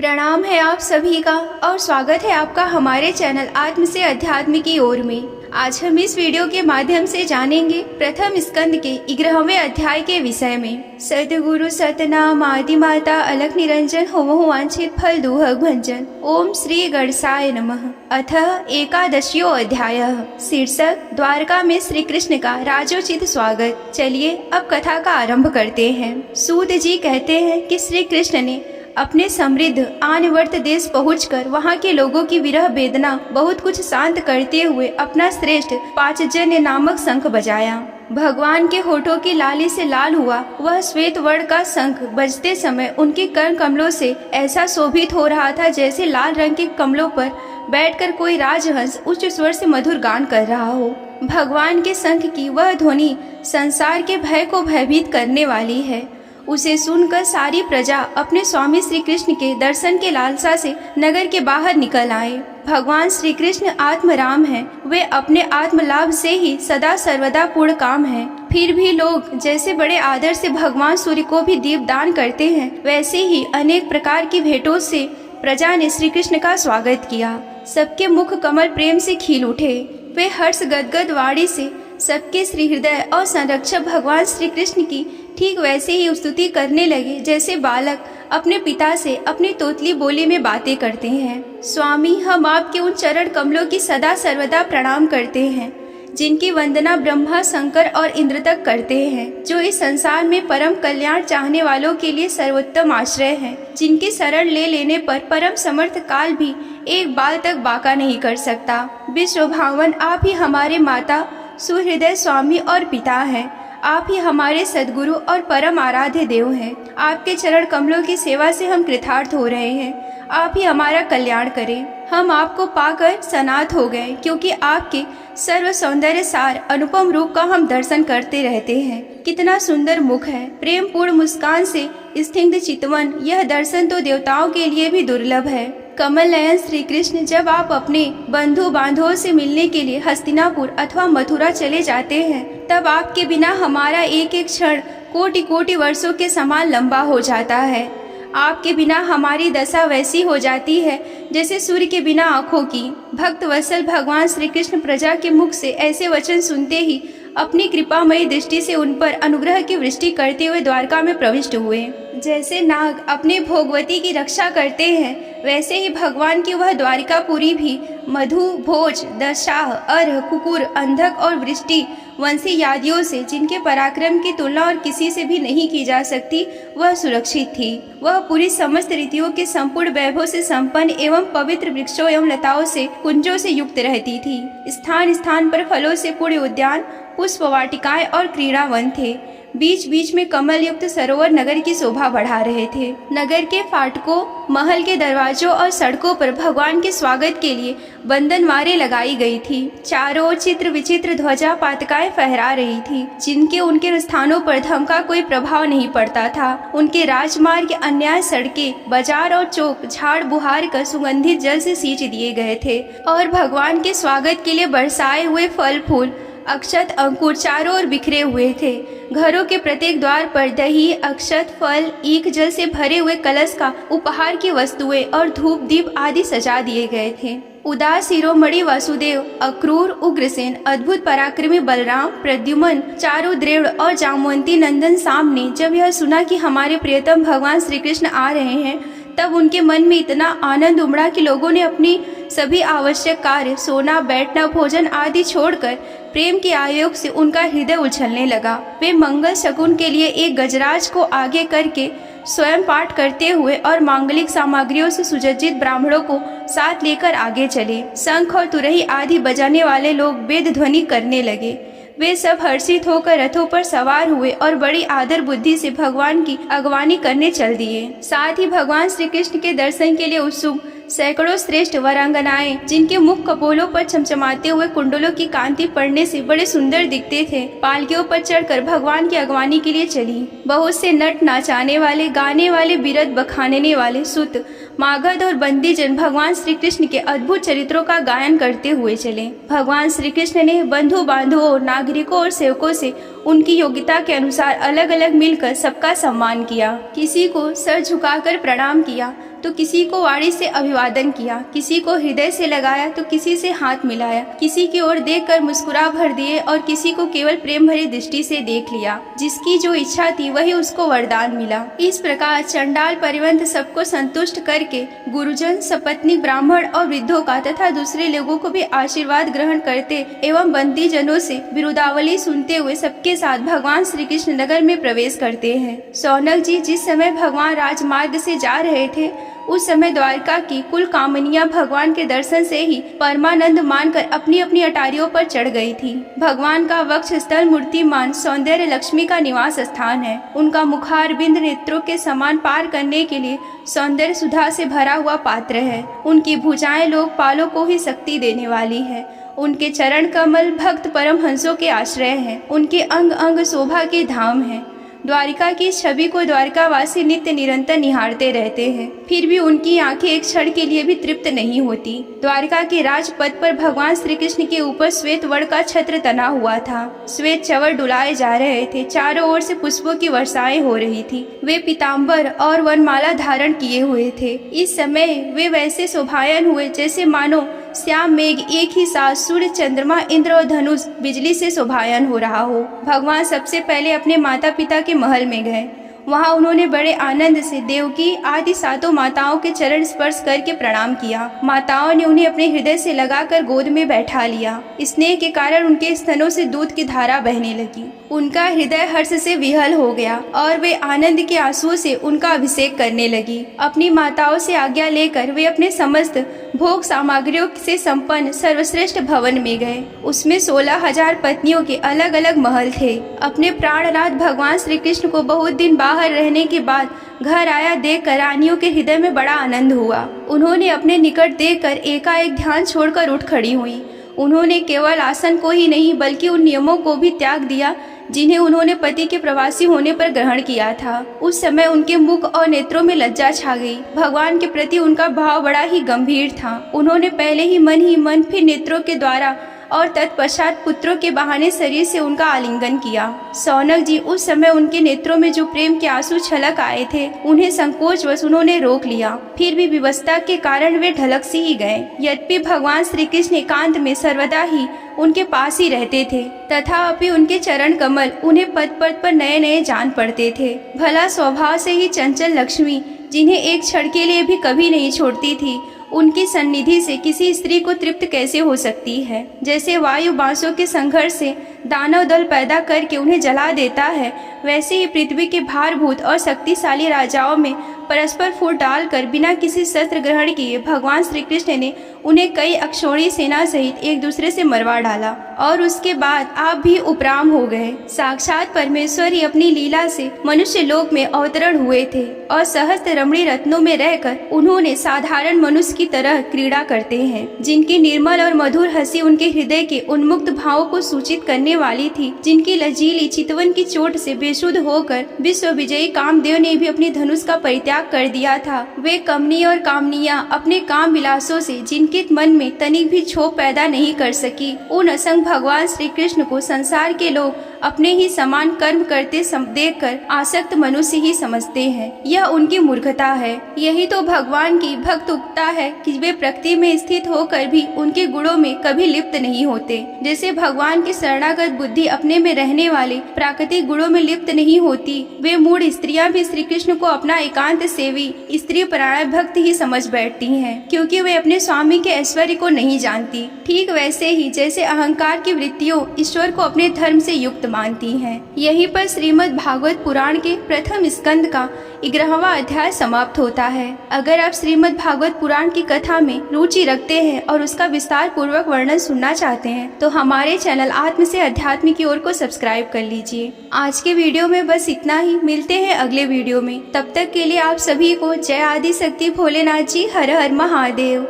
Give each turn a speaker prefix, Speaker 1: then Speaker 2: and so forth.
Speaker 1: प्रणाम है आप सभी का और स्वागत है आपका हमारे चैनल आत्म से अध्यात्म की ओर में। आज हम इस वीडियो के माध्यम से जानेंगे प्रथम स्कंद के 11वें अध्याय के विषय में। सतगुरु सतनाम आदि माता अलख निरंजन होमो वांछित फल दुह भंजन। ओम श्री गणसाय नमः। अथ एकादशियो अध्याय। शीर्षक द्वारका में श्री कृष्ण का राजोचित स्वागत। चलिए अब कथा का आरंभ करते हैं। सूत जी कहते हैं कि श्री कृष्ण ने अपने समृद्ध आनवर्त देश पहुंचकर वहां के लोगों की विरह वेदना बहुत कुछ शांत करते हुए अपना श्रेष्ठ पांचजन्य नामक शंख बजाया। भगवान के होठों की लाली से लाल हुआ वह श्वेत वर्ण का शंख बजते समय उनके कर्ण कमलों से ऐसा शोभित हो रहा था जैसे लाल रंग के कमलों पर बैठकर कोई राजहंस उच्च स्वर से मधुर गान कर रहा हो। भगवान के शंख की वह ध्वनि संसार के भय को भयभीत करने वाली है। उसे सुनकर सारी प्रजा अपने स्वामी श्री कृष्ण के दर्शन के लालसा से नगर के बाहर निकल आए। भगवान श्री कृष्ण आत्मराम हैं, वे अपने आत्म लाभ से ही सदा सर्वदा पूर्ण काम हैं। फिर भी लोग जैसे बड़े आदर से भगवान सूर्य को भी दीप दान करते हैं, वैसे ही अनेक प्रकार की भेंटों से प्रजा ने श्री कृष्ण का स्वागत किया। सबके मुख कमल प्रेम से खिल उठे। वे हर्ष गदगद वाणी से सबके श्री हृदय और संरक्षक भगवान श्री कृष्ण की ठीक वैसे ही स्तुति करने लगे जैसे बालक अपने पिता से अपनी तोतली बोली में बातें करते हैं। स्वामी, हम आपके उन चरण कमलों की सदा सर्वदा प्रणाम करते हैं जिनकी वंदना ब्रह्मा, शंकर और इंद्र तक करते हैं, जो इस संसार में परम कल्याण चाहने वालों के लिए सर्वोत्तम आश्रय हैं, जिनकी शरण ले लेने पर परम समर्थ काल भी एक बाल तक बाका नहीं कर सकता। विश्वभावन आप ही हमारे माता, सुहृदय स्वामी और पिता हैं। आप ही हमारे सद्गुरु और परम आराध्य देव हैं। आपके चरण कमलों की सेवा से हम कृतार्थ हो रहे हैं। आप ही हमारा कल्याण करें। हम आपको पाकर सनाथ हो गए, क्योंकि आपके सर्व सौंदर्य सार अनुपम रूप का हम दर्शन करते रहते हैं। कितना सुंदर मुख है, प्रेम पूर्ण मुस्कान से स्निग्ध चितवन, यह दर्शन तो देवताओं के लिए भी दुर्लभ है। कमल नयन श्री कृष्ण, जब आप अपने बंधु बांधवों से मिलने के लिए हस्तिनापुर अथवा मथुरा चले जाते हैं, तब आपके बिना हमारा एक एक क्षण कोटि कोटि वर्षों के समान लंबा हो जाता है। आपके बिना हमारी दशा वैसी हो जाती है जैसे सूर्य के बिना आँखों की। भक्त वत्सल भगवान श्री कृष्ण प्रजा के मुख से ऐसे वचन सुनते ही अपनी कृपामयी दृष्टि से उन पर अनुग्रह की वृष्टि करते हुए द्वारका में प्रविष्ट हुए। जैसे नाग अपने भोगवती की रक्षा करते हैं, वैसे ही भगवान की वह द्वारिकापुरी भी मधु, भोज, दशाह, अर्ह, कुकुर, अंधक और वृष्टि वंशी यादियों से, जिनके पराक्रम की तुलना और किसी से भी नहीं की जा सकती, वह सुरक्षित थी। वह पूरी समस्त रीतियों के संपूर्ण वैभव से संपन्न एवं पवित्र वृक्षों एवं लताओं से, कुंजों से युक्त रहती थी। स्थान स्थान पर फलों से पूर्ण उद्यान, पुष्प वाटिकाएं और क्रीड़ावन थे। बीच बीच में कमल युक्त सरोवर नगर की शोभा बढ़ा रहे थे। नगर के फाटकों, महल के दरवाजों और सड़कों पर भगवान के स्वागत के लिए बंधनवारें लगाई गई थी। चारों ओर चित्र विचित्र ध्वजा पातकाएं फहरा रही थी, जिनके उनके स्थानों पर धर्म का कोई प्रभाव नहीं पड़ता था। उनके राजमार्ग, अन्याय सड़कें, बाजार और चौक झाड़ बुहार कर सुगंधित जल से सींच दिए गए थे और भगवान के स्वागत के लिए बरसाए हुए फल फूल, अक्षत, अंकुर चारों ओर बिखरे हुए थे। घरों के प्रत्येक द्वार पर दही, अक्षत, फल, ईख जल से भरे हुए कलश का उपहार की वस्तुएं और धूप दीप आदि सजा दिए गए थे। उदास शिरोमणि वासुदेव, अक्रूर उग्रसेन, अद्भुत पराक्रमी बलराम, प्रद्युम्न, चारु दृढ़ और जामवंती नंदन साम ने जब यह सुना कि हमारे प्रियतम भगवान श्री कृष्ण आ रहे हैं, तब उनके मन में इतना आनंद उमड़ा कि लोगों ने अपनी सभी आवश्यक कार्य, सोना, बैठना, भोजन आदि छोड़कर प्रेम के आयोग से उनका हृदय उछलने लगा। वे मंगल शकुन के लिए एक गजराज को आगे करके स्वयं पाठ करते हुए और मांगलिक सामग्रियों से सुसज्जित ब्राह्मणों को साथ लेकर आगे चले। शंख और तुरही आदि बजाने वाले लोग वेद ध्वनि करने लगे। वे सब हर्षित होकर रथों पर सवार हुए और बड़ी आदर बुद्धि से भगवान की अगवानी करने चल दिए। साथ ही भगवान श्री कृष्ण के दर्शन के लिए उत्सुक सैकड़ों श्रेष्ठ वरांगनाएं, जिनके मुख कपोलों पर चमचमाते हुए कुंडलों की कांति पड़ने से बड़े सुंदर दिखते थे, पालकियों पर चढ़कर भगवान की अगवानी के लिए चली। बहुत से नट, नाचाने वाले, गाने वाले, बिरद बखानने वाले, सुत, मागध और बंदीजन भगवान श्री कृष्ण के अद्भुत चरित्रों का गायन करते हुए चले। भगवान श्री कृष्ण ने बंधु बांधवों, नागरिकों और सेवकों से उनकी योग्यता के अनुसार अलग अलग मिलकर सबका सम्मान किया। किसी को सर झुकाकर प्रणाम किया, तो किसी को वाणी से अभिवादन किया, किसी को हृदय से लगाया तो किसी से हाथ मिलाया, किसी की ओर देखकर मुस्कुरा भर दिए और किसी को केवल प्रेम भरी दृष्टि से देख लिया। जिसकी जो इच्छा थी वही उसको वरदान मिला। इस प्रकार चंडाल परिवंत सबको संतुष्ट करके गुरुजन, सपत्नीक, ब्राह्मण और वृद्धों का तथा दूसरे लोगों को भी आशीर्वाद ग्रहण करते एवं बंदी जनों से बिरुदावली सुनते हुए सबके साथ भगवान श्री कृष्ण नगर में प्रवेश करते हैं। सौनक जी जिस समय भगवान राजमार्ग से जा रहे थे उस समय द्वारका की कुल कामनियां भगवान के दर्शन से ही परमानंद मानकर अपनी अपनी अटारियों पर चढ़ गई थी। भगवान का वक्ष स्थल मूर्तिमान सौंदर्य लक्ष्मी का निवास स्थान है। उनका मुखार बिंद नेत्रों के समान पार करने के लिए सौंदर्य सुधा से भरा हुआ पात्र है। उनकी भुजाएं लोकपालों को ही शक्ति देने वाली है। उनके चरण कमल भक्त परमहंसों के आश्रय हैं। उनके अंग अंग शोभा के धाम हैं। द्वारिका की छवि को द्वारकावासी नित्य निरंतर निहारते रहते हैं, फिर भी उनकी आंखें एक क्षण के लिए भी तृप्त नहीं होती। द्वारका के राजपथ पर भगवान श्री कृष्ण के ऊपर श्वेत वड़ का छत्र तना हुआ था। श्वेत चवर डुलाए जा रहे थे। चारों ओर से पुष्पों की वर्षाएं हो रही थी। वे पीताम्बर और वनमाला धारण किए हुए थे। इस समय वे वैसे शोभायन हुए जैसे मानो श्याम मेघ एक ही साथ सूर्य, चंद्रमा, इंद्र और धनुष बिजली से शोभायन हो रहा हो। भगवान सबसे पहले अपने माता पिता के महल में गए। वहां उन्होंने बड़े आनंद से देवकी आदि सातों माताओं के चरण स्पर्श करके प्रणाम किया। माताओं ने उन्हें अपने हृदय से लगाकर गोद में बैठा लिया। स्नेह के कारण उनके स्तनों से दूध की धारा बहने लगी। उनका हृदय हर्ष से विहल हो गया और वे आनंद के आंसुओं से उनका अभिषेक करने लगी। अपनी माताओं से आज्ञा लेकर वे अपने समस्त भोग सामग्रियों से संपन्न सर्वश्रेष्ठ भवन में गए। उसमें 16,000 पत्नियों के अलग अलग महल थे। अपने प्राणनाथ भगवान श्री कृष्ण को बहुत दिन बाहर रहने के बाद घर आया देखकर रानियों के हृदय में बड़ा आनंद हुआ। उन्होंने अपने निकट देखकर एकाएक ध्यान छोड़कर उठ खड़ी हुई। उन्होंने केवल आसन को ही नहीं बल्कि उन नियमों को भी त्याग दिया जिन्हें उन्होंने पति के प्रवासी होने पर ग्रहण किया था। उस समय उनके मुख और नेत्रों में लज्जा छा गई। भगवान के प्रति उनका भाव बड़ा ही गंभीर था। उन्होंने पहले ही मन फिर नेत्रों के द्वारा और तत्पश्चात पुत्रों के बहाने शरीर से उनका आलिंगन किया। सौनक जी उस समय उनके नेत्रों में जो प्रेम के आंसू छलक आए थे उन्हें संकोचवश उन्होंने रोक लिया। फिर भी विवशता के कारण वे ढलक सी ही गए। यद्यपि भगवान श्री कृष्ण एकांत में सर्वदा ही उनके पास ही रहते थे, तथापि उनके चरण कमल उन्हें पद पद पर नए नए जान पड़ते थे। भला स्वभाव से ही चंचल लक्ष्मी, जिन्हें एक क्षण के लिए भी कभी नहीं छोड़ती थी, उनकी सन्निधि से किसी स्त्री को तृप्त कैसे हो सकती है। जैसे वायु बांसों के संघर्ष से दानव दल पैदा करके उन्हें जला देता है, वैसे ही पृथ्वी के भारभूत और शक्तिशाली राजाओं में परस्पर फूट डालकर बिना किसी शस्त्र ग्रहण किए भगवान श्री कृष्ण ने उन्हें कई अक्षौणी सेना सहित एक दूसरे से मरवा डाला और उसके बाद आप भी उपराम हो गए। साक्षात परमेश्वर ही अपनी लीला से मनुष्य लोक में अवतरण हुए थे और सहस्त्र रमणी रत्नों में रहकर उन्होंने साधारण मनुष्य की तरह क्रीड़ा करते हैं। जिनकी निर्मल और मधुर हंसी उनके हृदय के उन्मुक्त भावों को सूचित करने वाली थी, जिनकी लजीली चितवन की चोट से बेसुध होकर विश्व विजयी कामदेव ने भी अपनी धनुष का परित्याग कर दिया था, वे कमनी और कामनियां अपने काम विलासों से जिनके मन में तनिक भी क्षोभ पैदा नहीं कर सकी, उन असंग भगवान श्री कृष्ण को संसार के लोग अपने ही समान कर्म करते देखकर आसक्त मनुष्य ही समझते हैं। यह उनकी मूर्खता है। यही तो भगवान की भक्त उक्ता है कि वे प्रकृति में स्थित होकर भी उनके गुणों में कभी लिप्त नहीं होते। जैसे भगवान की शरणागत बुद्धि अपने में रहने वाले प्राकृतिक गुणों में लिप्त नहीं होती, वे मूढ़ स्त्रियां भी श्री कृष्ण को अपना एकांत सेवी स्त्री परायण भक्त ही समझ बैठती हैं, क्योंकि वे अपने स्वामी के ऐश्वर्य को नहीं जानती। ठीक वैसे ही जैसे अहंकार की वृत्तियों ईश्वर को अपने धर्म से युक्त मानती हैं। यहीं पर श्रीमद् भागवत पुराण के प्रथम स्कंद का 11वां अध्याय समाप्त होता है। अगर आप श्रीमद् भागवत पुराण की कथा में रुचि रखते हैं और उसका विस्तार पूर्वक वर्णन सुनना चाहते हैं तो हमारे चैनल आत्म से अध्यात्म की ओर को सब्सक्राइब कर लीजिए। आज के वीडियो में बस इतना ही। मिलते हैं अगले वीडियो में। तब तक के लिए आप सभी को जय आदि शक्ति भोलेनाथ जी। हर हर महादेव।